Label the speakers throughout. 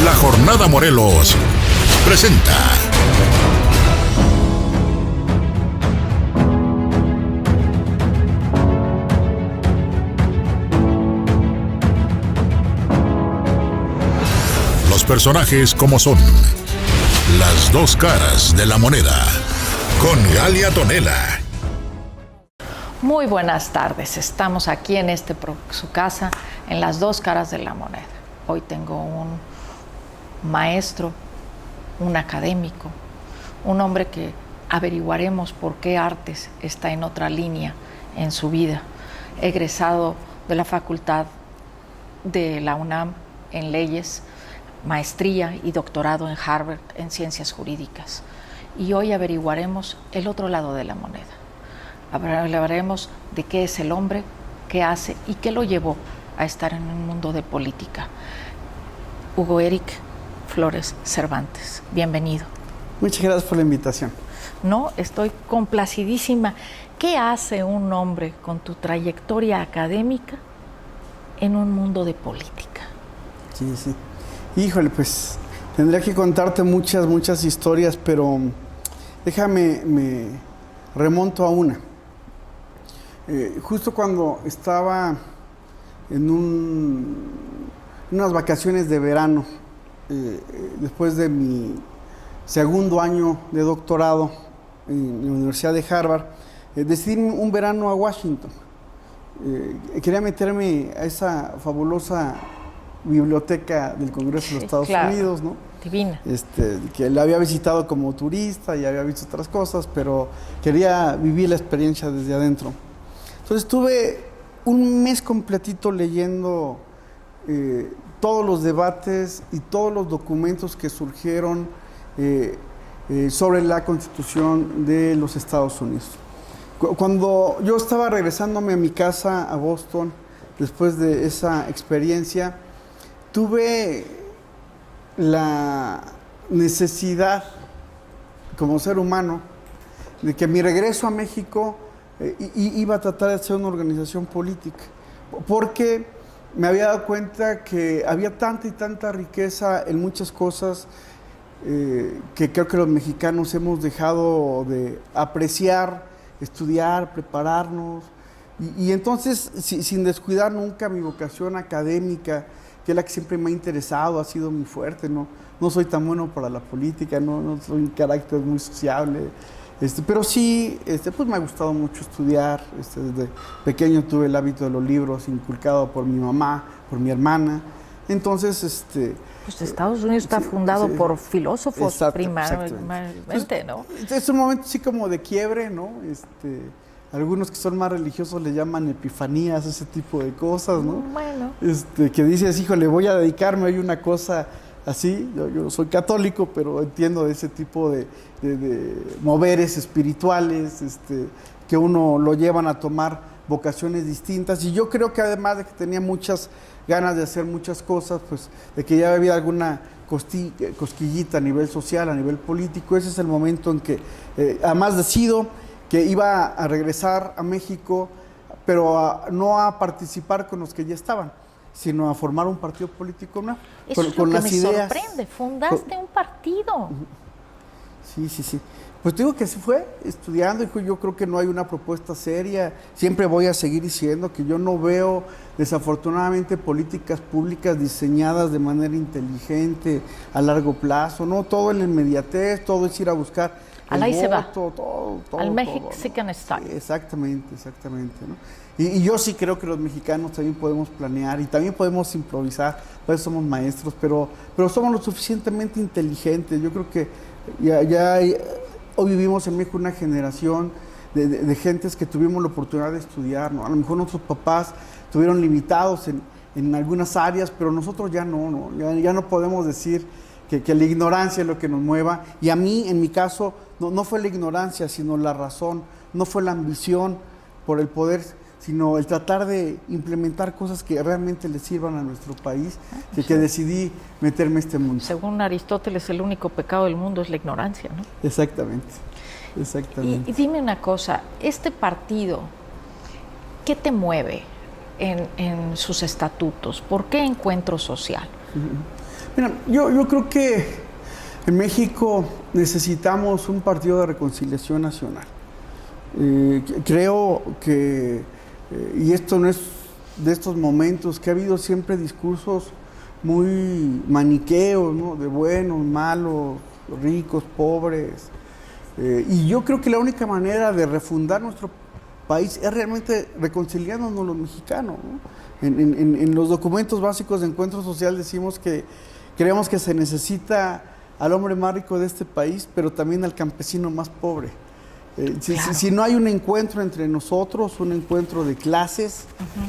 Speaker 1: La Jornada Morelos presenta los personajes como son, las dos caras de la moneda, con Galia Tonela.
Speaker 2: Muy buenas tardes, estamos aquí en su casa, en las dos caras de la moneda. Hoy tengo un maestro, un académico, un hombre que averiguaremos por qué artes está en otra línea en su vida, egresado de la Facultad de la UNAM en Leyes, maestría y doctorado en Harvard en Ciencias Jurídicas. Y hoy averiguaremos el otro lado de la moneda. Hablaremos de qué es el hombre, qué hace y qué lo llevó a estar en un mundo de política. Hugo Eric Flores Cervantes, bienvenido.
Speaker 3: Muchas gracias por la invitación.
Speaker 2: No, estoy complacidísima. ¿Qué hace un hombre con tu trayectoria académica en un mundo de política?
Speaker 3: Sí. Híjole, pues tendría que contarte muchas historias, pero déjame, me remonto a una. Justo cuando estaba en unas vacaciones de verano, después de mi segundo año de doctorado en la Universidad de Harvard, decidí un verano a Washington. Quería meterme a esa fabulosa biblioteca del Congreso de los Estados Unidos, ¿no?
Speaker 2: Divina.
Speaker 3: Que la había visitado como turista y había visto otras cosas, pero quería vivir la experiencia desde adentro. Entonces estuve un mes completito leyendo todos los debates y todos los documentos que surgieron sobre la Constitución de los Estados Unidos. Cuando yo estaba regresándome a mi casa a Boston, después de esa experiencia, tuve la necesidad, como ser humano, de que mi regreso a México iba a tratar de hacer una organización política, porque me había dado cuenta que había tanta y tanta riqueza en muchas cosas que creo que los mexicanos hemos dejado de apreciar, estudiar, prepararnos, y entonces sin descuidar nunca mi vocación académica, que es la que siempre me ha interesado, ha sido muy fuerte. No soy tan bueno para la política, no soy un carácter muy sociable, pero sí, pues me ha gustado mucho estudiar. Desde pequeño tuve el hábito de los libros inculcado por mi mamá, por mi hermana. Entonces,
Speaker 2: pues Estados Unidos está fundado por filósofos primariamente, ¿no?
Speaker 3: Es un momento así como de quiebre, ¿no? Algunos que son más religiosos le llaman epifanías, ese tipo de cosas, ¿no?
Speaker 2: Bueno.
Speaker 3: Que dices, híjole, voy a dedicarme a una cosa así. Yo soy católico, pero entiendo de ese tipo de moveres espirituales, que uno lo llevan a tomar vocaciones distintas. Y yo creo que además de que tenía muchas ganas de hacer muchas cosas, pues de que ya había alguna cosquillita a nivel social, a nivel político, ese es el momento en que además decido que iba a regresar a México, pero no a participar con los que ya estaban, sino a formar un partido político nuevo.
Speaker 2: Eso es lo que me sorprende, fundaste un partido.
Speaker 3: Sí. Pues te digo que así fue, estudiando, y yo creo que no hay una propuesta seria. Siempre voy a seguir diciendo que yo no veo, desafortunadamente, políticas públicas diseñadas de manera inteligente, a largo plazo, ¿no? Todo en la inmediatez, todo es ir a buscar
Speaker 2: al ahí se va.
Speaker 3: Todo,
Speaker 2: al Mexican style.
Speaker 3: Sí, exactamente, ¿no? Y yo sí creo que los mexicanos también podemos planear y también podemos improvisar, pues somos maestros, pero somos lo suficientemente inteligentes. Yo creo que hoy vivimos en México una generación de gentes que tuvimos la oportunidad de estudiar, ¿no? A lo mejor nuestros papás estuvieron limitados en algunas áreas, pero nosotros ya no podemos decir que la ignorancia es lo que nos mueva. Y a mí, en mi caso, no fue la ignorancia, sino la razón, no fue la ambición por el poder, sino el tratar de implementar cosas que realmente le sirvan a nuestro país, que decidí meterme a este mundo.
Speaker 2: Según Aristóteles, el único pecado del mundo es la ignorancia, ¿no?
Speaker 3: Exactamente.
Speaker 2: Y dime una cosa, este partido, ¿qué te mueve en sus estatutos? ¿Por qué Encuentro Social?
Speaker 3: Mira, yo creo que en México necesitamos un partido de reconciliación nacional. Creo que, y esto no es de estos momentos, que ha habido siempre discursos muy maniqueos, ¿no? De buenos, malos, ricos, pobres. Y yo creo que la única manera de refundar nuestro país es realmente reconciliándonos los mexicanos, ¿no? En los documentos básicos de Encuentro Social decimos que creemos que se necesita al hombre más rico de este país, pero también al campesino más pobre. Claro. Si no hay un encuentro entre nosotros, un encuentro de clases,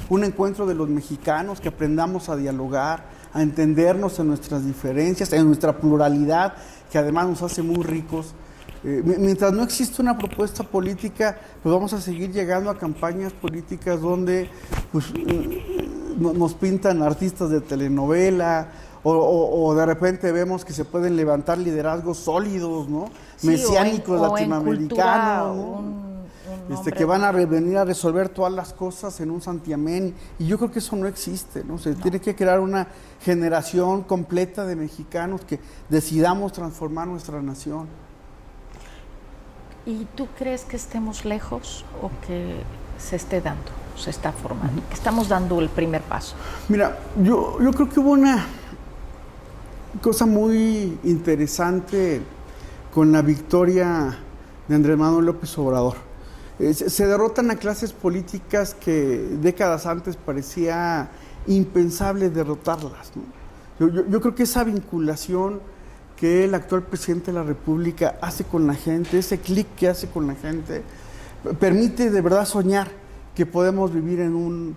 Speaker 3: un encuentro de los mexicanos, que aprendamos a dialogar, a entendernos en nuestras diferencias, en nuestra pluralidad, que además nos hace muy ricos. Mientras no existe una propuesta política, pues vamos a seguir llegando a campañas políticas donde pues, nos pintan artistas de telenovela, o de repente vemos que se pueden levantar liderazgos sólidos, ¿no?
Speaker 2: Sí,
Speaker 3: mesiánicos
Speaker 2: o
Speaker 3: latinoamericanos, ¿no? Que van a venir a resolver todas las cosas en un santiamén, y yo creo que eso no existe, ¿no? Tiene que crear una generación completa de mexicanos que decidamos transformar nuestra nación.
Speaker 2: ¿Y tú crees que estemos lejos o que se esté dando, se está formando, que estamos dando el primer paso? Mira,
Speaker 3: yo creo que hubo una cosa muy interesante con la victoria de Andrés Manuel López Obrador. Se derrotan a clases políticas que décadas antes parecía impensable derrotarlas, ¿no? Yo creo que esa vinculación que el actual presidente de la República hace con la gente, ese clic que hace con la gente, permite de verdad soñar que podemos vivir en un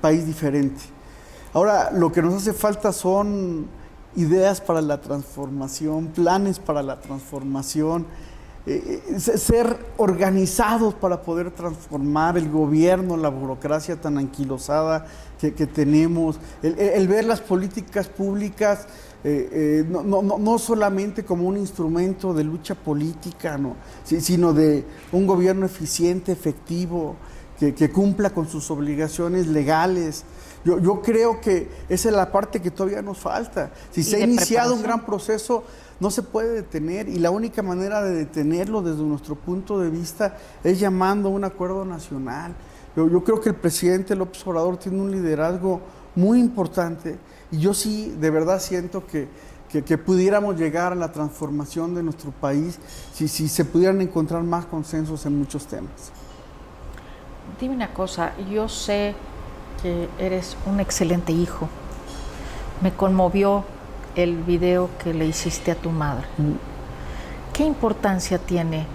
Speaker 3: país diferente. Ahora, lo que nos hace falta son ideas para la transformación, planes para la transformación, ser organizados para poder transformar el gobierno, la burocracia tan anquilosada que tenemos, el ver las políticas públicas no solamente como un instrumento de lucha política, ¿no? Sino de un gobierno eficiente, efectivo, que cumpla con sus obligaciones legales. Yo creo que esa es la parte que todavía nos falta. Si se ha iniciado un gran proceso, no se puede detener, y la única manera de detenerlo desde nuestro punto de vista es llamando a un acuerdo nacional. Yo creo que el presidente López Obrador tiene un liderazgo muy importante, y yo sí, de verdad siento que pudiéramos llegar a la transformación de nuestro país si se pudieran encontrar más consensos en muchos temas.
Speaker 2: Dime una cosa, yo sé que eres un excelente hijo. Me conmovió el video que le hiciste a tu madre. ¿Qué importancia tiene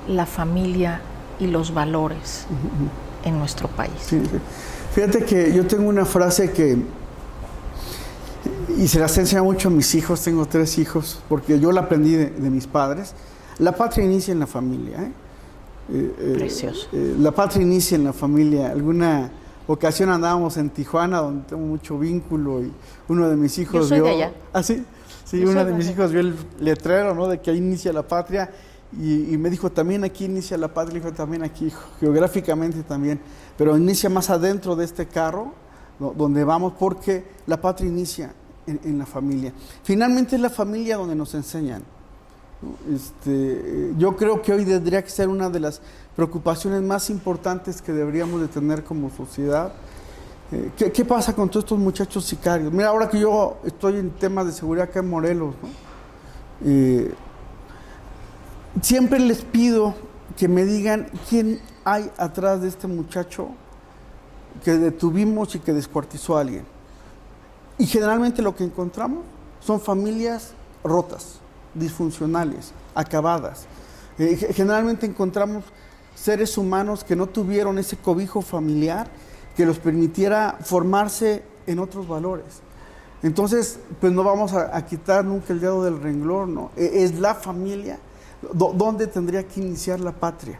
Speaker 2: la familia y los valores en nuestro país?
Speaker 3: Sí. Fíjate que yo tengo una frase y se las enseño mucho a mis hijos, tengo 3 hijos, porque yo la aprendí de mis padres. La patria inicia en la familia,
Speaker 2: Precioso.
Speaker 3: La patria inicia en la familia. Alguna ocasión andábamos en Tijuana, donde tengo mucho vínculo, y uno de mis hijos
Speaker 2: yo soy
Speaker 3: vio...
Speaker 2: de allá.
Speaker 3: ¿Ah, sí? Sí, uno de mis hijos vio el letrero, ¿no? De que ahí inicia la patria, y me dijo, también aquí inicia la patria. Le dijo, también aquí, geográficamente también, pero inicia más adentro de este carro, donde vamos, porque la patria inicia en la familia. Finalmente es la familia donde nos enseñan. Yo creo que hoy tendría que ser una de las preocupaciones más importantes que deberíamos de tener como sociedad. ¿Qué pasa con todos estos muchachos sicarios? Mira, ahora que yo estoy en temas de seguridad acá en Morelos, ¿no? Siempre les pido que me digan quién hay atrás de este muchacho que detuvimos y que descuartizó a alguien. Y generalmente lo que encontramos son familias rotas, disfuncionales, acabadas. Generalmente encontramos seres humanos que no tuvieron ese cobijo familiar que los permitiera formarse en otros valores. Entonces, pues no vamos a quitar nunca el dedo del renglón, ¿no? Es la familia donde tendría que iniciar la patria.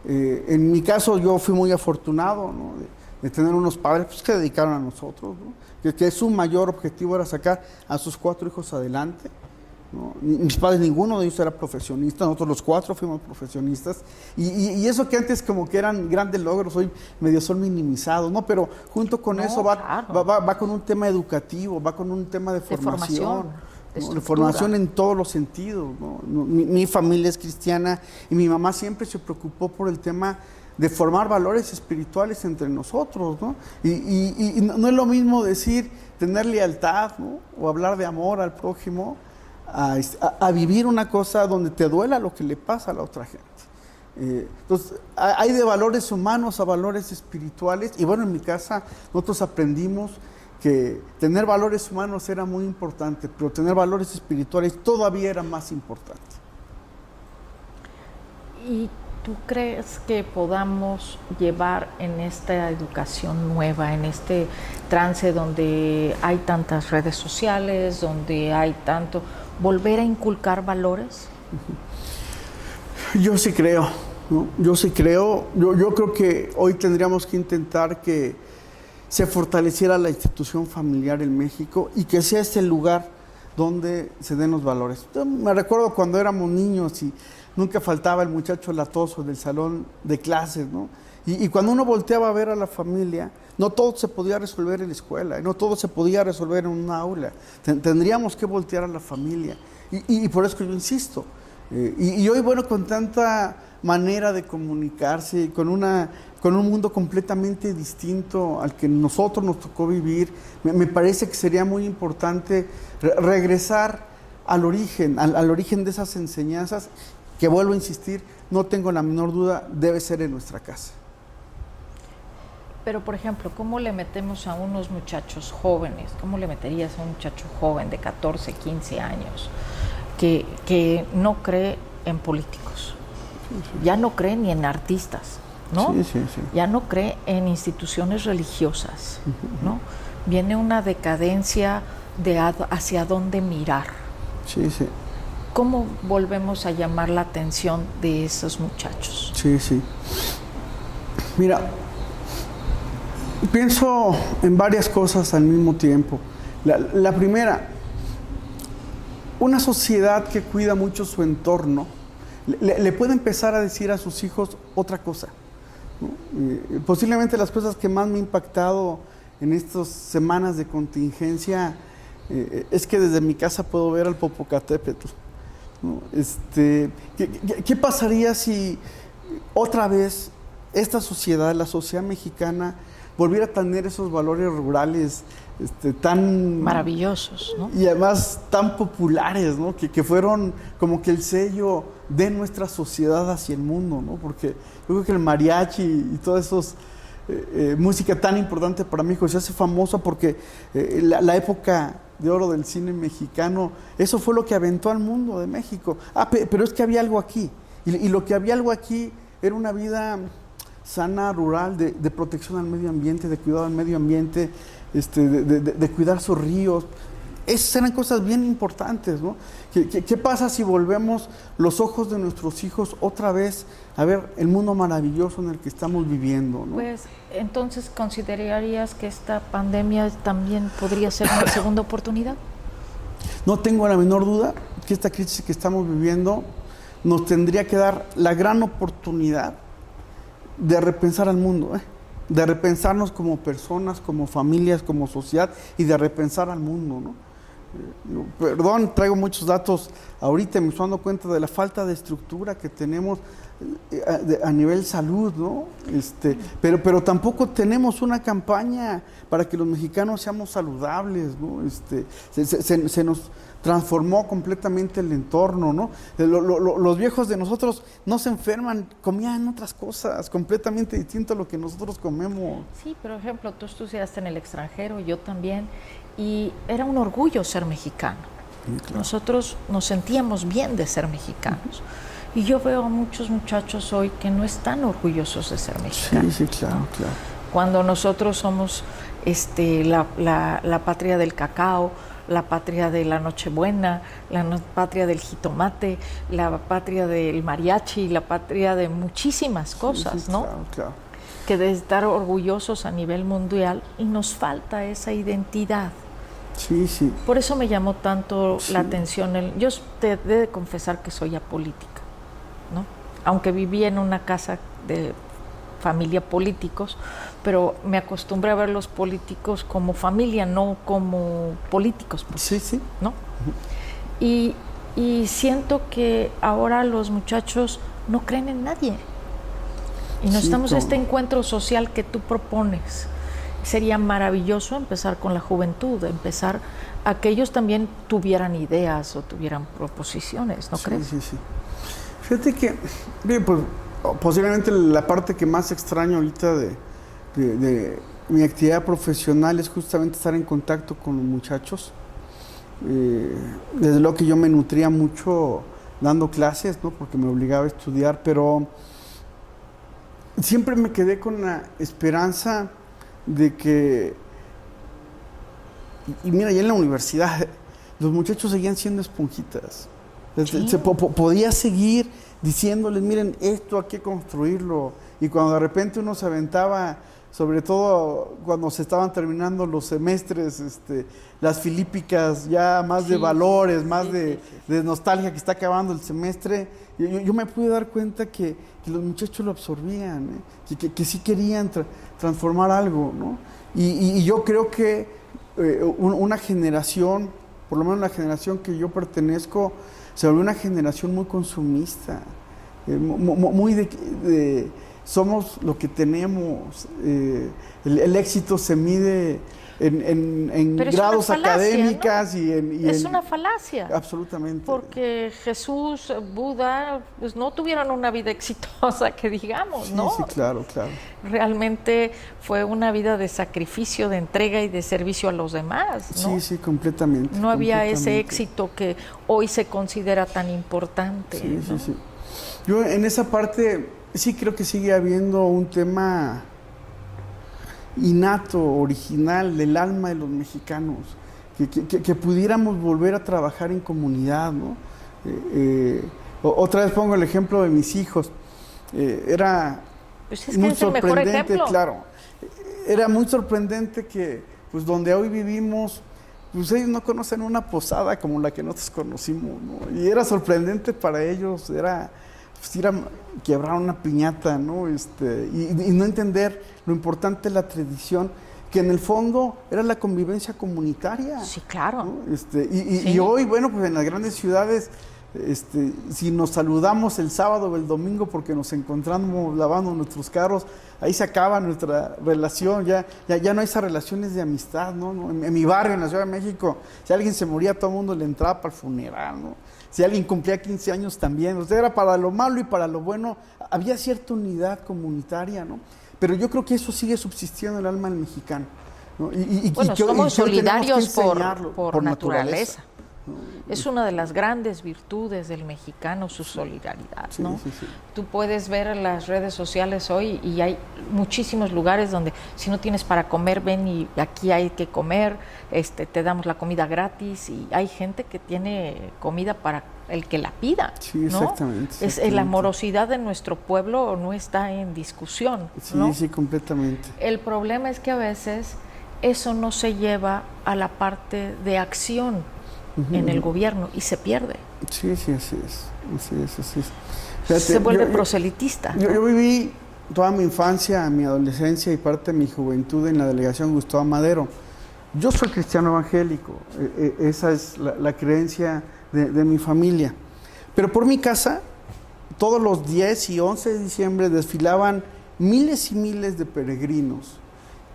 Speaker 3: En mi caso, yo fui muy afortunado, ¿no? de tener unos padres pues, que dedicaron a nosotros, ¿no? que su mayor objetivo era sacar a sus 4 hijos adelante. ¿no? Mis padres, ninguno de ellos era profesionista, nosotros los 4 fuimos profesionistas, y eso que antes como que eran grandes logros, hoy medio son minimizados, ¿no? Pero junto con eso va con un tema educativo, va con un tema de formación. De formación en todos los sentidos, ¿no? Mi familia es cristiana y mi mamá siempre se preocupó por el tema de formar valores espirituales entre nosotros, ¿no? Y no es lo mismo decir tener lealtad, ¿no? O hablar de amor al prójimo a vivir una cosa donde te duela lo que le pasa a la otra gente. Entonces, hay de valores humanos a valores espirituales, y bueno, en mi casa nosotros aprendimos que tener valores humanos era muy importante, pero tener valores espirituales todavía era más importante.
Speaker 2: ¿Y tú crees que podamos llevar en esta educación nueva, en este trance donde hay tantas redes sociales, donde hay tanto, volver a inculcar valores?
Speaker 3: Yo sí creo, ¿no? Yo creo que hoy tendríamos que intentar que se fortaleciera la institución familiar en México y que sea este lugar donde se den los valores. Yo me recuerdo cuando éramos niños y nunca faltaba el muchacho latoso del salón de clases, ¿no? Y cuando uno volteaba a ver a la familia, no todo se podía resolver en la escuela, no todo se podía resolver en una aula. Tendríamos que voltear a la familia. Y por eso yo insisto. Y hoy, bueno, con tanta manera de comunicarse, con un mundo completamente distinto al que nosotros nos tocó vivir, me parece que sería muy importante regresar al origen de esas enseñanzas, que vuelvo a insistir, no tengo la menor duda, debe ser en nuestra casa.
Speaker 2: Pero, por ejemplo, ¿cómo le metemos a unos muchachos jóvenes? ¿Cómo le meterías a un muchacho joven de 14, 15 años que no cree en políticos? Ya no cree ni en artistas, ¿no?
Speaker 3: Sí.
Speaker 2: Ya no cree en instituciones religiosas, ¿no? Viene una decadencia de hacia dónde mirar.
Speaker 3: Sí.
Speaker 2: ¿Cómo volvemos a llamar la atención de esos muchachos?
Speaker 3: Sí. Mira, pienso en varias cosas al mismo tiempo. La primera, una sociedad que cuida mucho su entorno, le puede empezar a decir a sus hijos otra cosa, ¿no? Posiblemente las cosas que más me han impactado en estas semanas de contingencia es que desde mi casa puedo ver al Popocatépetl, ¿no? ¿Qué pasaría si otra vez esta sociedad, la sociedad mexicana, volviera a tener esos valores rurales tan
Speaker 2: maravillosos, ¿no?
Speaker 3: Y además tan populares, ¿no? Que fueron como que el sello de nuestra sociedad hacia el mundo, ¿no? Porque yo creo que el mariachi y toda esa música tan importante para México se hace famosa porque la época de oro del cine mexicano, eso fue lo que aventó al mundo de México. Pero es que había algo aquí, y lo que había algo aquí era una vida sana, rural, de protección al medio ambiente, de cuidado al medio ambiente, de cuidar sus ríos. Esas eran cosas bien importantes, ¿no? ¿Qué pasa si volvemos los ojos de nuestros hijos otra vez a ver el mundo maravilloso en el que estamos viviendo, ¿no?
Speaker 2: Pues entonces, ¿considerarías que esta pandemia también podría ser una segunda oportunidad?
Speaker 3: No tengo la menor duda que esta crisis que estamos viviendo nos tendría que dar la gran oportunidad de repensar al mundo, de repensarnos como personas, como familias, como sociedad, y de repensar al mundo, ¿no? Perdón, traigo muchos datos ahorita, me estoy dando cuenta de la falta de estructura que tenemos a nivel salud, ¿no? Pero tampoco tenemos una campaña para que los mexicanos seamos saludables, ¿no? Se nos transformó completamente el entorno, ¿no? Los viejos de nosotros no se enferman, comían otras cosas completamente distintas a lo que nosotros comemos.
Speaker 2: Sí, por ejemplo, tú estudiaste en el extranjero, yo también, y era un orgullo ser mexicano. Sí, claro. Nosotros nos sentíamos bien de ser mexicanos. Y yo veo a muchos muchachos hoy que no están orgullosos de ser mexicanos.
Speaker 3: Sí, claro.
Speaker 2: Cuando nosotros somos la patria del cacao, la patria de la Nochebuena, la patria del jitomate, la patria del mariachi, la patria de muchísimas cosas,
Speaker 3: sí,
Speaker 2: ¿no?
Speaker 3: Claro.
Speaker 2: Que de estar orgullosos a nivel mundial, y nos falta esa identidad.
Speaker 3: Sí, sí.
Speaker 2: Por eso me llamó tanto la atención. Yo te he de confesar que soy apolítica, ¿no? Aunque viví en una casa de familia políticos, pero me acostumbré a ver los políticos como familia, no como políticos, pues,
Speaker 3: Sí, sí.
Speaker 2: ¿no? Y siento que ahora los muchachos no creen en nadie. Y necesitamos este encuentro social que tú propones. Sería maravilloso empezar con la juventud, empezar a que ellos también tuvieran ideas o tuvieran proposiciones, ¿no crees?
Speaker 3: Sí, sí. Fíjate que, pues, posiblemente la parte que más extraño ahorita de mi actividad profesional es justamente estar en contacto con los muchachos. Desde luego que yo me nutría mucho dando clases, ¿no? Porque me obligaba a estudiar, pero siempre me quedé con la esperanza de que, y mira, ya en la universidad los muchachos seguían siendo esponjitas. Sí. Podía seguir diciéndoles, miren, esto hay que construirlo. Y cuando de repente uno se aventaba, sobre todo cuando se estaban terminando los semestres, las filípicas, ya más de valores, más de nostalgia, que está acabando el semestre, yo me pude dar cuenta que los muchachos lo absorbían, que sí querían transformar algo, ¿no? Y yo creo que una generación, por lo menos la generación que yo pertenezco, se volvió una generación muy consumista, muy somos lo que tenemos, el éxito se mide en grados
Speaker 2: falacia,
Speaker 3: académicas, ¿no?
Speaker 2: Es una falacia.
Speaker 3: Absolutamente.
Speaker 2: Porque Jesús, Buda, pues no tuvieron una vida exitosa, que digamos, ¿no?
Speaker 3: Sí, claro.
Speaker 2: Realmente fue una vida de sacrificio, de entrega y de servicio a los demás, ¿no?
Speaker 3: Sí, completamente.
Speaker 2: No había ese éxito que hoy se considera tan importante.
Speaker 3: Sí,
Speaker 2: ¿no?
Speaker 3: sí. Yo en esa parte sí creo que sigue habiendo un tema innato, original, del alma de los mexicanos, que pudiéramos volver a trabajar en comunidad, ¿no? Otra vez pongo el ejemplo de mis hijos. Era
Speaker 2: pues es
Speaker 3: muy
Speaker 2: es el mejor ejemplo.
Speaker 3: Claro. Era muy sorprendente que, pues, donde hoy vivimos, pues ellos no conocen una posada como la que nosotros conocimos, ¿no? Y era sorprendente para ellos, era quebrar una piñata, ¿no? Y no entender lo importante de la tradición, que en el fondo era la convivencia comunitaria.
Speaker 2: Sí, claro.
Speaker 3: ¿no?
Speaker 2: Sí.
Speaker 3: Y hoy, bueno, pues en las grandes ciudades, si nos saludamos el sábado o el domingo porque nos encontramos lavando nuestros carros, ahí se acaba nuestra relación, ya no hay esas relaciones de amistad, ¿no? En mi barrio, en la Ciudad de México, si alguien se moría, todo el mundo le entraba para el funeral, ¿no? Si alguien cumplía 15 años también, o sea, era para lo malo y para lo bueno, había cierta unidad comunitaria, ¿no? Pero yo creo que eso sigue subsistiendo en el alma del mexicano, ¿no?
Speaker 2: Bueno, somos solidarios por naturaleza.
Speaker 3: ¿no?
Speaker 2: Es una de las grandes virtudes del mexicano, su solidaridad, ¿no?
Speaker 3: Sí.
Speaker 2: Tú puedes ver en las redes sociales hoy y hay muchísimos lugares donde si no tienes para comer, ven y aquí hay que comer, te damos la comida gratis, y hay gente que tiene comida para el que la pida,
Speaker 3: sí,
Speaker 2: ¿no?
Speaker 3: Exactamente.
Speaker 2: La amorosidad de nuestro pueblo no está en discusión, ¿no?
Speaker 3: Sí, completamente.
Speaker 2: El problema es que a veces eso no se lleva a la parte de acción en el gobierno y se pierde.
Speaker 3: Sí, así es. Fíjate,
Speaker 2: se vuelve proselitista.
Speaker 3: Yo viví toda mi infancia, mi adolescencia y parte de mi juventud en la delegación Gustavo Madero. Yo soy cristiano evangélico, esa es la creencia de mi familia. Pero por mi casa, todos los 10 y 11 de diciembre desfilaban miles y miles de peregrinos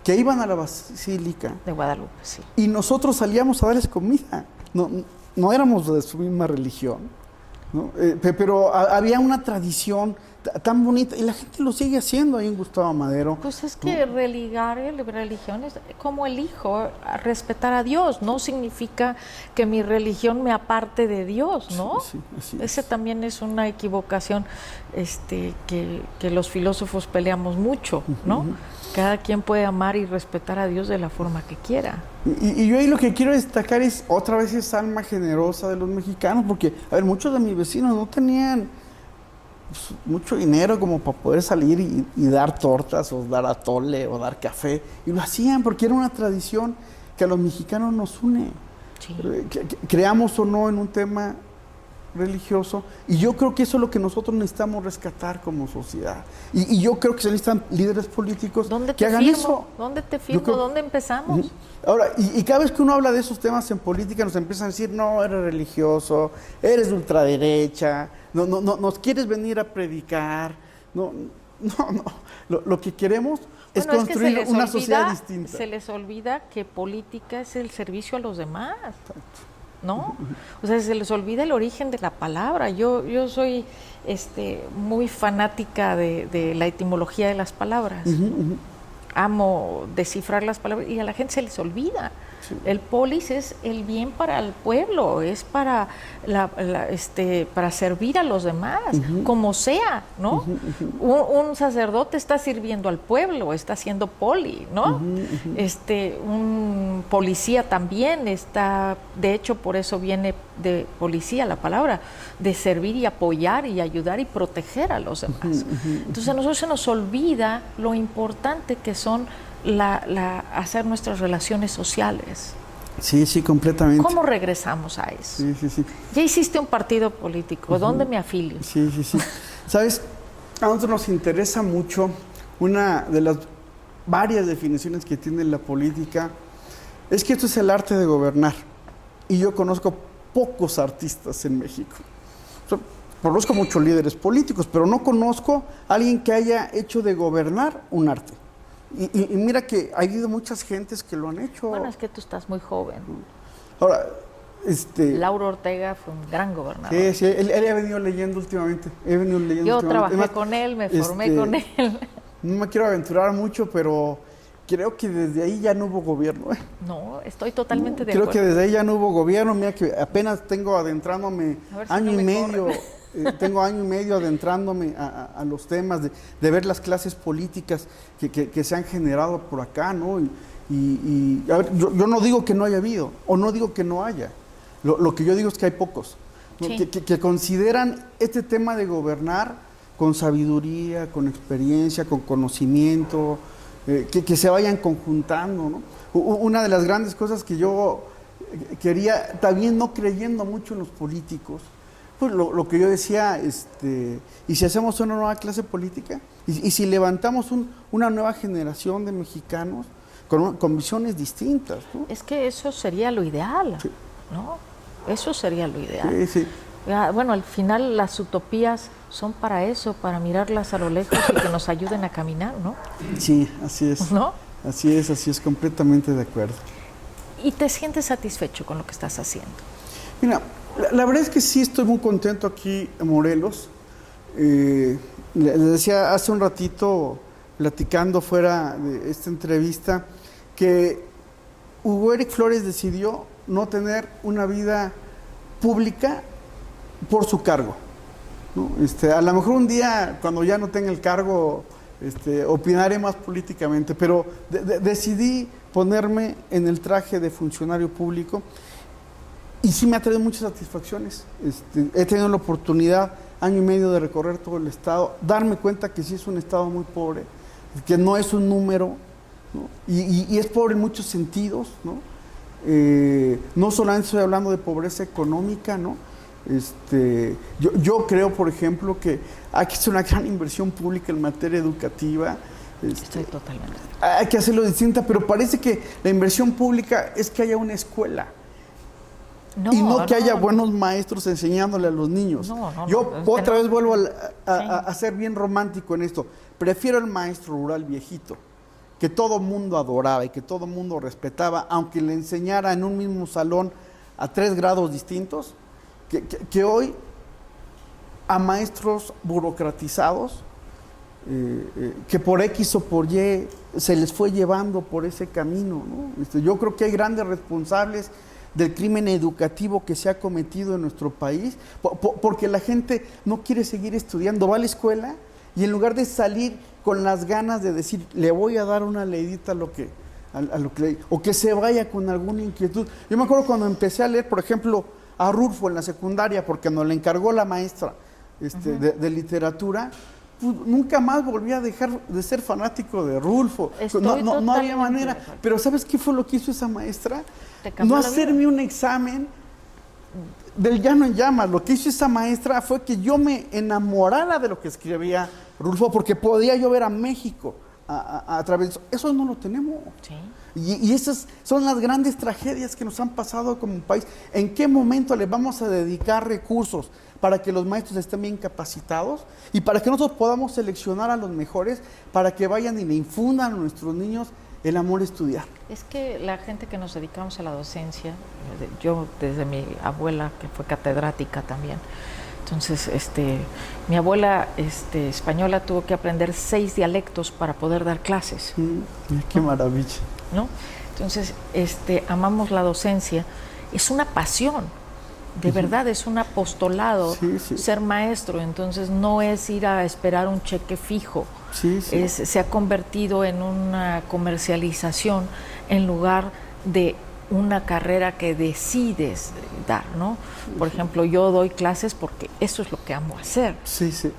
Speaker 3: que iban a la Basílica
Speaker 2: de Guadalupe, sí.
Speaker 3: Y nosotros salíamos a darles comida. No éramos de su misma religión, ¿no? Pero había una tradición tan bonita y la gente lo sigue haciendo ahí en Gustavo Madero.
Speaker 2: Pues es que religar religión es como elijo respetar a Dios, no significa que mi religión me aparte de Dios, ¿no?
Speaker 3: Sí,
Speaker 2: ese también es una equivocación que los filósofos peleamos mucho, ¿no? Cada quien puede amar y respetar a Dios de la forma que quiera.
Speaker 3: Y yo ahí lo que quiero destacar es otra vez esa alma generosa de los mexicanos, porque, a ver, muchos de mis vecinos no tenían mucho dinero como para poder salir y dar tortas o dar atole o dar café, y lo hacían porque era una tradición que a los mexicanos nos une.
Speaker 2: Sí.
Speaker 3: Creamos o no en un tema religioso, y yo creo que eso es lo que nosotros necesitamos rescatar como sociedad, y yo creo que se necesitan líderes políticos que hagan eso.
Speaker 2: ¿Dónde te firmo? ¿Dónde empezamos?
Speaker 3: Ahora, y cada vez que uno habla de esos temas en política nos empiezan a decir, no, eres religioso, eres de ultraderecha, no, nos quieres venir a predicar, no, lo que queremos es construir una sociedad distinta.
Speaker 2: Se les olvida que política es el servicio a los demás, ¿no? O sea, se les olvida el origen de la palabra. Yo soy muy fanática de la etimología de las palabras. Amo descifrar las palabras y a la gente se les olvida. Sí. El polis es el bien para el pueblo, es para para servir a los demás, como sea, ¿no? Un sacerdote está sirviendo al pueblo, está siendo poli, ¿no? Un policía también está, de hecho por eso viene de policía la palabra, de servir y apoyar y ayudar y proteger a los demás. Entonces a nosotros se nos olvida lo importante que son hacer nuestras relaciones sociales.
Speaker 3: Sí, completamente.
Speaker 2: ¿Cómo regresamos a eso?
Speaker 3: Sí.
Speaker 2: Ya hiciste un partido político, ¿dónde me afilio?
Speaker 3: Sí. ¿Sabes? A nosotros nos interesa mucho una de las varias definiciones que tiene la política, es que esto es el arte de gobernar. Y yo conozco pocos artistas en México. Conozco muchos líderes políticos, pero no conozco a alguien que haya hecho de gobernar un arte. Y mira que ha habido muchas gentes que lo han hecho.
Speaker 2: Bueno, es que tú estás muy joven.
Speaker 3: Ahora,
Speaker 2: Lauro Ortega fue un gran gobernador.
Speaker 3: Sí, él ha venido leyendo últimamente.
Speaker 2: Yo trabajé con él, me formé con él.
Speaker 3: No me quiero aventurar mucho, pero creo que desde ahí ya no hubo gobierno.
Speaker 2: No, estoy totalmente de acuerdo.
Speaker 3: Creo que desde ahí ya no hubo gobierno. Mira que apenas tengo adentrándome año y medio. Tengo año y medio adentrándome a los temas de ver las clases políticas que se han generado por acá, ¿no? Y a ver, yo no digo que no haya habido, o no digo que no haya. Lo que yo digo es que hay pocos, ¿no? Sí. Que consideran este tema de gobernar con sabiduría, con experiencia, con conocimiento, que se vayan conjuntando, ¿no? Una de las grandes cosas que yo quería, también no creyendo mucho en los políticos, pues lo que yo decía, y si hacemos una nueva clase política, y si levantamos una nueva generación de mexicanos con visiones distintas, ¿no?
Speaker 2: Es que eso sería lo ideal, sí. ¿No? Eso sería lo ideal.
Speaker 3: Sí.
Speaker 2: Bueno, al final las utopías son para eso, para mirarlas a lo lejos y que nos ayuden a caminar, ¿no?
Speaker 3: Sí, así es.
Speaker 2: ¿No?
Speaker 3: Así es, completamente de acuerdo.
Speaker 2: ¿Y te sientes satisfecho con lo que estás haciendo?
Speaker 3: Mira, la verdad es que sí estoy muy contento aquí en Morelos. Les decía hace un ratito, platicando fuera de esta entrevista, que Hugo Eric Flores decidió no tener una vida pública por su cargo, ¿no? A lo mejor un día, cuando ya no tenga el cargo, opinaré más políticamente, pero decidí ponerme en el traje de funcionario público. Y sí me ha traído muchas satisfacciones. He tenido la oportunidad, año y medio, de recorrer todo el estado, darme cuenta que sí es un estado muy pobre, que no es un número, ¿no? Y es pobre en muchos sentidos, ¿no? No solamente estoy hablando de pobreza económica, ¿no? Yo creo, por ejemplo, que hay que hacer una gran inversión pública en materia educativa.
Speaker 2: Estoy totalmente.
Speaker 3: Hay que hacerlo distinta, pero parece que la inversión pública es que haya una escuela. Y no que haya buenos maestros enseñándole a los niños. Yo otra vez vuelvo a ser bien romántico en esto. Prefiero el maestro rural viejito, que todo mundo adoraba y que todo mundo respetaba, aunque le enseñara en un mismo salón a 3 grados distintos, que hoy a maestros burocratizados, que por X o por Y se les fue llevando por ese camino, ¿no? Yo creo que hay grandes responsables del crimen educativo que se ha cometido en nuestro país, porque la gente no quiere seguir estudiando, va a la escuela y en lugar de salir con las ganas de decir, le voy a dar una leidita a lo que leí, o que se vaya con alguna inquietud. Yo me acuerdo cuando empecé a leer, por ejemplo, a Rulfo en la secundaria, porque nos le encargó la maestra de literatura, pues nunca más volví a dejar de ser fanático de Rulfo. No había manera. Pero ¿sabes qué fue lo que hizo esa maestra?
Speaker 2: te cambió
Speaker 3: no
Speaker 2: la vida.
Speaker 3: hacerme un examen del llano en llamas. Lo que hizo esa maestra fue que yo me enamorara de lo que escribía Rulfo, porque podía yo ver a México a través de eso. Eso no lo tenemos.
Speaker 2: Sí.
Speaker 3: Y esas son las grandes tragedias que nos han pasado como país. ¿En qué momento le vamos a dedicar recursos para que los maestros estén bien capacitados y para que nosotros podamos seleccionar a los mejores para que vayan y le infundan a nuestros niños el amor a estudiar?
Speaker 2: Es que la gente que nos dedicamos a la docencia, yo desde mi abuela, que fue catedrática también, entonces mi abuela española tuvo que aprender 6 dialectos para poder dar clases.
Speaker 3: Qué maravilla.
Speaker 2: ¿No? Entonces, amamos la docencia, es una pasión, de verdad es un apostolado, ser maestro, entonces no es ir a esperar un cheque fijo, se ha convertido en una comercialización en lugar de una carrera que decides dar, ¿no? Por ejemplo, yo doy clases porque eso es lo que amo hacer,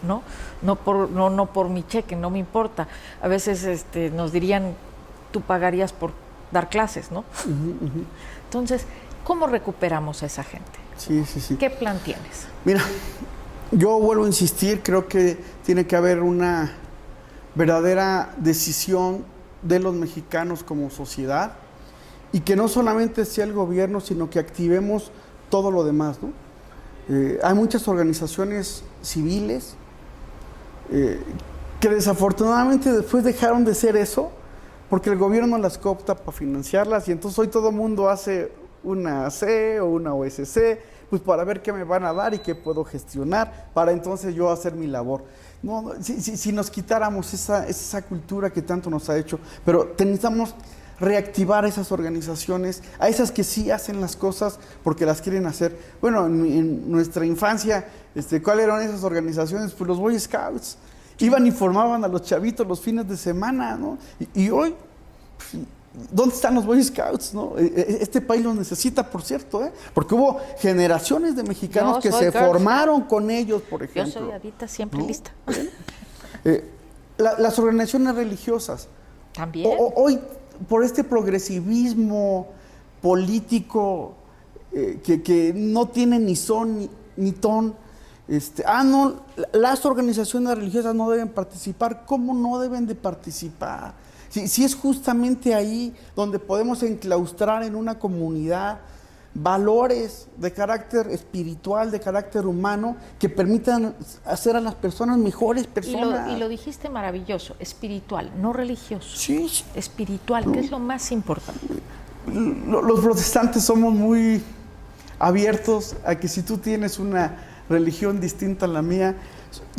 Speaker 2: ¿no? No por mi cheque, no me importa. A veces nos dirían, tú pagarías por dar clases, ¿no? Entonces, ¿cómo recuperamos a esa gente? ¿Qué plan tienes?
Speaker 3: Mira, yo vuelvo a insistir, creo que tiene que haber una verdadera decisión de los mexicanos como sociedad y que no solamente sea el gobierno, sino que activemos todo lo demás, ¿no? Hay muchas organizaciones civiles que desafortunadamente después dejaron de ser eso porque el gobierno las coopta para financiarlas y entonces hoy todo el mundo hace una C o una OSC, pues para ver qué me van a dar y qué puedo gestionar, para entonces yo hacer mi labor. No, si nos quitáramos esa cultura que tanto nos ha hecho, pero necesitamos reactivar esas organizaciones, a esas que sí hacen las cosas porque las quieren hacer. Bueno, en nuestra infancia, ¿cuáles eran esas organizaciones? Pues los Boy Scouts. Iban y formaban a los chavitos los fines de semana, ¿no? Y hoy, ¿dónde están los Boy Scouts, no? Este país los necesita, por cierto, porque hubo generaciones de mexicanos que se formaron con ellos, por ejemplo.
Speaker 2: Yo soy Adita, siempre lista.
Speaker 3: Las organizaciones religiosas.
Speaker 2: También.
Speaker 3: Hoy, por este progresivismo político que no tiene ni son ni ton, no, las organizaciones religiosas no deben participar. ¿Cómo no deben de participar? Si es justamente ahí donde podemos enclaustrar en una comunidad valores de carácter espiritual, de carácter humano, que permitan hacer a las personas mejores personas.
Speaker 2: Y lo dijiste maravilloso, espiritual, no religioso.
Speaker 3: Sí.
Speaker 2: Espiritual, que es lo más importante.
Speaker 3: Los protestantes somos muy abiertos a que si tú tienes una religión distinta a la mía,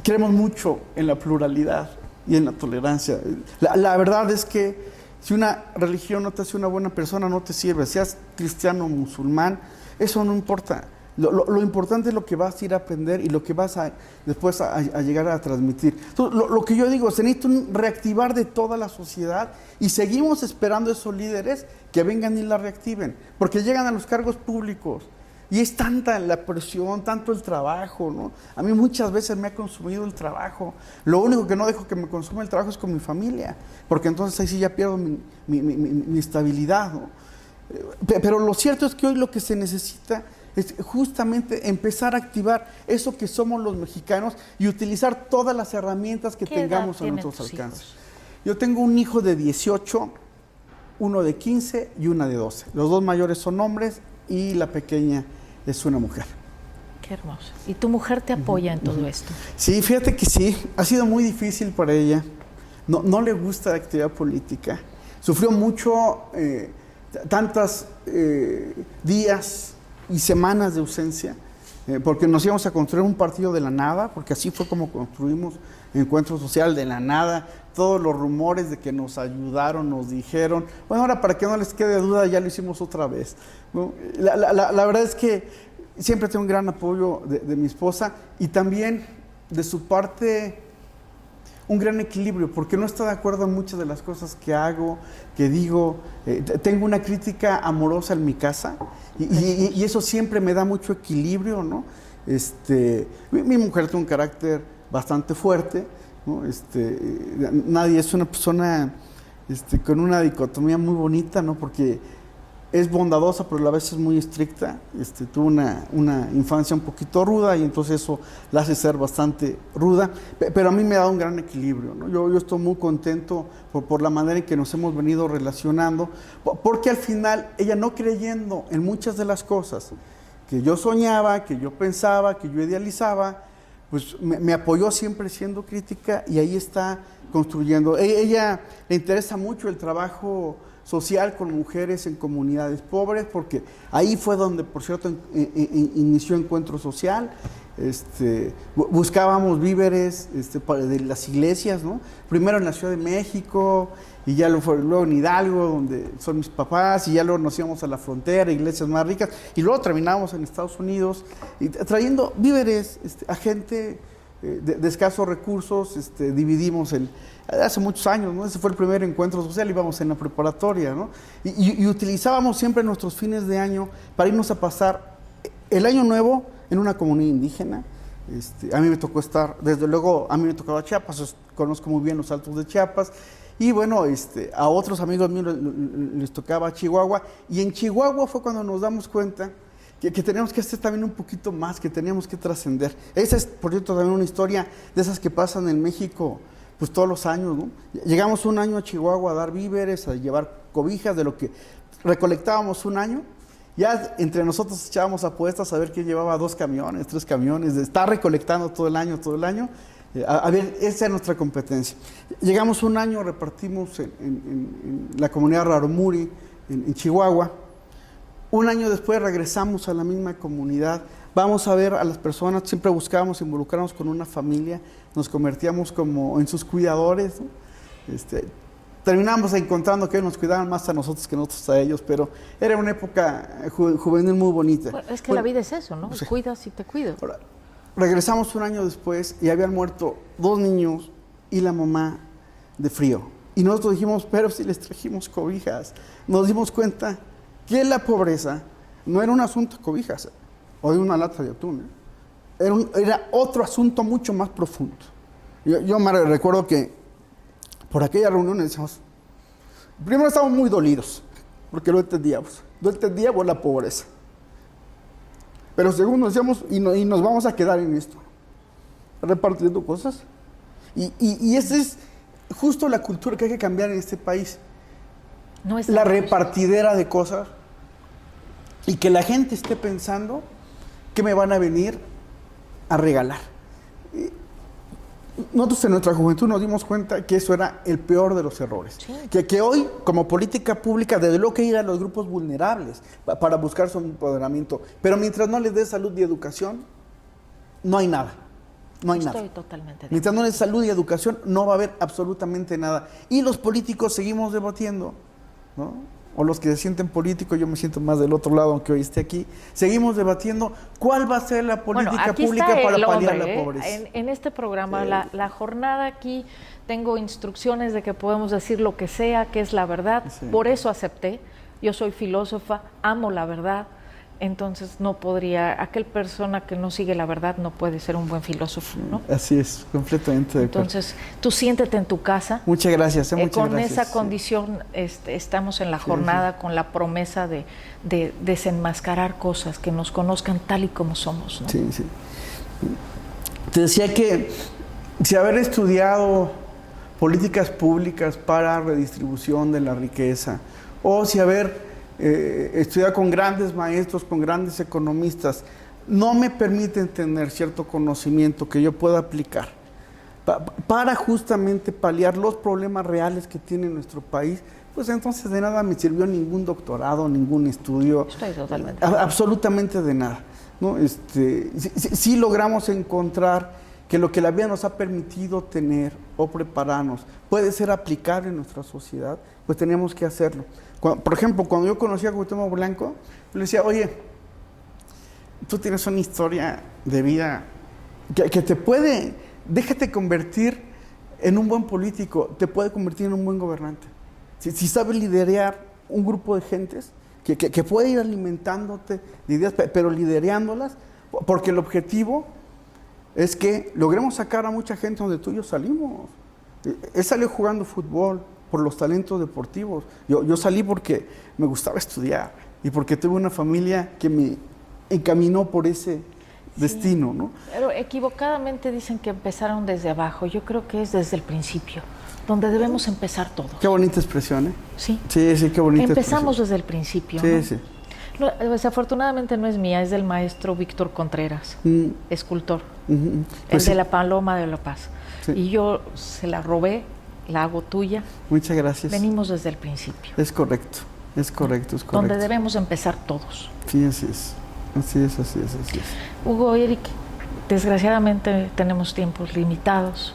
Speaker 3: creemos mucho en la pluralidad y en la tolerancia. La verdad es que si una religión no te hace una buena persona, no te sirve. Seas cristiano o musulmán, eso no importa. Lo importante es lo que vas a ir a aprender y lo que vas después a llegar a transmitir. Entonces, lo que yo digo, se necesita un reactivar de toda la sociedad y seguimos esperando esos líderes que vengan y la reactiven, porque llegan a los cargos públicos. Y es tanta la presión, tanto el trabajo, ¿no? A mí muchas veces me ha consumido el trabajo. Lo único que no dejo que me consuma el trabajo es con mi familia, porque entonces ahí sí ya pierdo mi estabilidad, ¿no? Pero lo cierto es que hoy lo que se necesita es justamente empezar a activar eso que somos los mexicanos y utilizar todas las herramientas que tengamos a nuestros alcances. Yo tengo un hijo de 18, uno de 15 y una de 12. Los dos mayores son hombres y la pequeña es una mujer.
Speaker 2: Qué hermoso. ¿Y tu mujer te apoya en todo esto? Sí,
Speaker 3: fíjate que sí. Ha sido muy difícil para ella. No le gusta la actividad política. Sufrió mucho, tantos días y semanas de ausencia, porque nos íbamos a construir un partido de la nada, porque así fue como construimos Encuentro Social de la nada. Todos los rumores de que nos ayudaron, nos dijeron. Bueno, ahora para que no les quede duda, ya lo hicimos otra vez, ¿no? La verdad es que siempre tengo un gran apoyo de mi esposa y también de su parte un gran equilibrio, porque no está de acuerdo en muchas de las cosas que hago, que digo. Tengo una crítica amorosa en mi casa y eso siempre me da mucho equilibrio, ¿no? Mi mujer tiene un carácter bastante fuerte, ¿no? Nadie es una persona con una dicotomía muy bonita, ¿no? Porque es bondadosa, pero a la vez es muy estricta. Tuvo una infancia un poquito ruda y entonces eso la hace ser bastante ruda, pero a mí me ha dado un gran equilibrio, ¿no? Yo estoy muy contento por la manera en que nos hemos venido relacionando, porque al final ella, no creyendo en muchas de las cosas que yo soñaba, que yo pensaba, que yo idealizaba, pues me apoyó siempre siendo crítica y ahí está construyendo. Ella le interesa mucho el trabajo social con mujeres en comunidades pobres, porque ahí fue donde, por cierto, inició Encuentro Social. Buscábamos víveres de las iglesias, ¿no? Primero en la Ciudad de México, y ya luego en Hidalgo, donde son mis papás, y ya luego nos íbamos a la frontera, iglesias más ricas, y luego terminamos en Estados Unidos, y trayendo víveres a gente de escasos recursos. Dividimos hace muchos años, ¿no? Ese fue el primer Encuentro Social, íbamos en la preparatoria, ¿no? Y utilizábamos siempre nuestros fines de año para irnos a pasar el año nuevo en una comunidad indígena. A mí me tocó estar, desde luego, a mí me tocaba Chiapas, conozco muy bien los Altos de Chiapas, y bueno, a otros amigos míos les tocaba Chihuahua, y en Chihuahua fue cuando nos damos cuenta que teníamos que hacer también un poquito más, que teníamos que trascender. Esa es, por cierto, también una historia de esas que pasan en México, pues todos los años, ¿no? Llegamos un año a Chihuahua a dar víveres, a llevar cobijas de lo que recolectábamos un año. Ya entre nosotros echábamos apuestas a ver quién llevaba 2 camiones, 3 camiones, de estar recolectando todo el año. A ver, esa es nuestra competencia. Llegamos un año, repartimos en la comunidad Rarámuri, en Chihuahua. Un año después regresamos a la misma comunidad. Vamos a ver a las personas, siempre buscábamos involucrarnos con una familia, nos convertíamos como en sus cuidadores, ¿no? Terminamos encontrando que ellos nos cuidaban más a nosotros que nosotros a ellos, pero era una época juvenil muy bonita.
Speaker 2: Bueno, es que la vida es eso, ¿no?
Speaker 3: Sí.
Speaker 2: Cuidas y te cuido.
Speaker 3: Ahora, regresamos un año después y habían muerto 2 niños y la mamá de frío. Y nosotros dijimos, pero si les trajimos cobijas. Nos dimos cuenta que la pobreza no era un asunto de cobijas o de una lata de atún, ¿eh? Era otro asunto mucho más profundo. Yo me recuerdo que por aquella reunión decíamos, primero estábamos muy dolidos, porque lo entendíamos. No entendíamos la pobreza. Pero segundo decíamos, y nos vamos a quedar en esto, repartiendo cosas. Y esa es justo la cultura que hay que cambiar en este país.
Speaker 2: No es
Speaker 3: la repartidera de cosas, y que la gente esté pensando que me van a venir a regalar. Nosotros en nuestra juventud nos dimos cuenta que eso era el peor de los errores. Sí. Que hoy, como política pública, desde luego que ir a los grupos vulnerables para buscar su empoderamiento, pero mientras no les dé salud y educación, no hay nada. No hay nada.
Speaker 2: Estoy totalmente de acuerdo.
Speaker 3: Mientras no les salud y educación, no va a haber absolutamente nada. Y los políticos seguimos debatiendo, ¿no? O los que se sienten políticos, yo me siento más del otro lado, aunque hoy esté aquí, seguimos debatiendo cuál va a ser la política pública para paliar la pobreza.
Speaker 2: En este programa, la jornada aquí, tengo instrucciones de que podemos decir lo que sea, que es la verdad, por eso acepté. Yo soy filósofa, amo la verdad, entonces no podría, aquel persona que no sigue la verdad no puede ser un buen filósofo, ¿no?
Speaker 3: Así es, completamente de acuerdo.
Speaker 2: Entonces, tú siéntete en tu casa.
Speaker 3: Muchas gracias, muchas
Speaker 2: con
Speaker 3: gracias.
Speaker 2: esa condición estamos en la jornada con la promesa de desenmascarar cosas, que nos conozcan tal y como somos, ¿no?
Speaker 3: Sí. Te decía que si haber estudiado políticas públicas para redistribución de la riqueza, o si haber estudiar con grandes maestros, con grandes economistas, no me permiten tener cierto conocimiento que yo pueda aplicar para justamente paliar los problemas reales que tiene nuestro país, pues entonces de nada me sirvió ningún doctorado, ningún estudio.
Speaker 2: Estoy totalmente.
Speaker 3: Absolutamente de nada, ¿no? Sí logramos encontrar que lo que la vida nos ha permitido tener o prepararnos puede ser aplicable en nuestra sociedad, pues tenemos que hacerlo. Por ejemplo, cuando yo conocí a Cuauhtémoc Blanco, le decía, oye, tú tienes una historia de vida que te puede, déjate convertir en un buen político, te puede convertir en un buen gobernante. Si sabes liderar un grupo de gentes que puede ir alimentándote de ideas, pero liderándolas, porque el objetivo es que logremos sacar a mucha gente donde tú y yo salimos. Él salió jugando fútbol, por los talentos deportivos. Yo salí porque me gustaba estudiar y porque tuve una familia que me encaminó por ese destino, ¿no?
Speaker 2: Pero equivocadamente dicen que empezaron desde abajo. Yo creo que es desde el principio, donde debemos empezar todos.
Speaker 3: Qué bonita expresión, ¿eh?
Speaker 2: Sí.
Speaker 3: Sí, qué bonita
Speaker 2: Empezamos
Speaker 3: expresión.
Speaker 2: desde el principio,
Speaker 3: Sí,
Speaker 2: ¿no?
Speaker 3: sí.
Speaker 2: No, desafortunadamente no es mía, es del maestro Víctor Contreras, escultor,
Speaker 3: Pues
Speaker 2: el
Speaker 3: sí.
Speaker 2: de la Paloma de la Paz.
Speaker 3: Sí.
Speaker 2: Y yo se la robé, la hago tuya.
Speaker 3: Muchas gracias.
Speaker 2: Venimos desde el principio,
Speaker 3: Es correcto.
Speaker 2: donde debemos empezar todos.
Speaker 3: Sí, así es. Así es.
Speaker 2: Hugo, Eric, desgraciadamente tenemos tiempos limitados.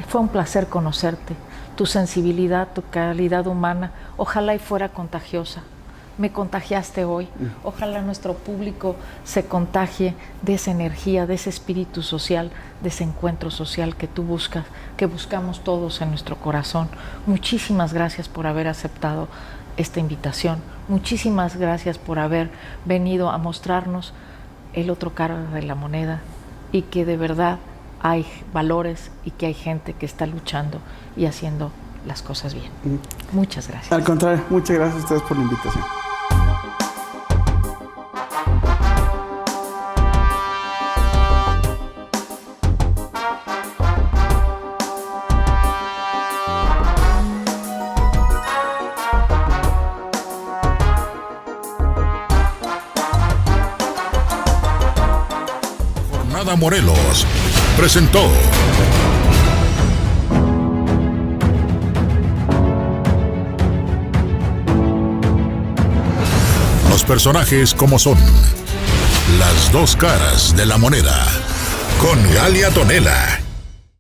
Speaker 2: Fue un placer conocerte. Tu sensibilidad, tu calidad humana, ojalá y fuera contagiosa. Me contagiaste hoy. Ojalá nuestro público se contagie de esa energía, de ese espíritu social, de ese encuentro social que tú buscas, que buscamos todos en nuestro corazón. Muchísimas gracias por haber aceptado esta invitación. Muchísimas gracias por haber venido a mostrarnos el otro cara de la moneda y que de verdad hay valores y que hay gente que está luchando y haciendo las cosas bien. Muchas gracias.
Speaker 3: Al contrario, muchas gracias a ustedes por la invitación.
Speaker 1: Jornada Morelos presentó los personajes como son, las dos caras de la moneda, con Galia Tonela.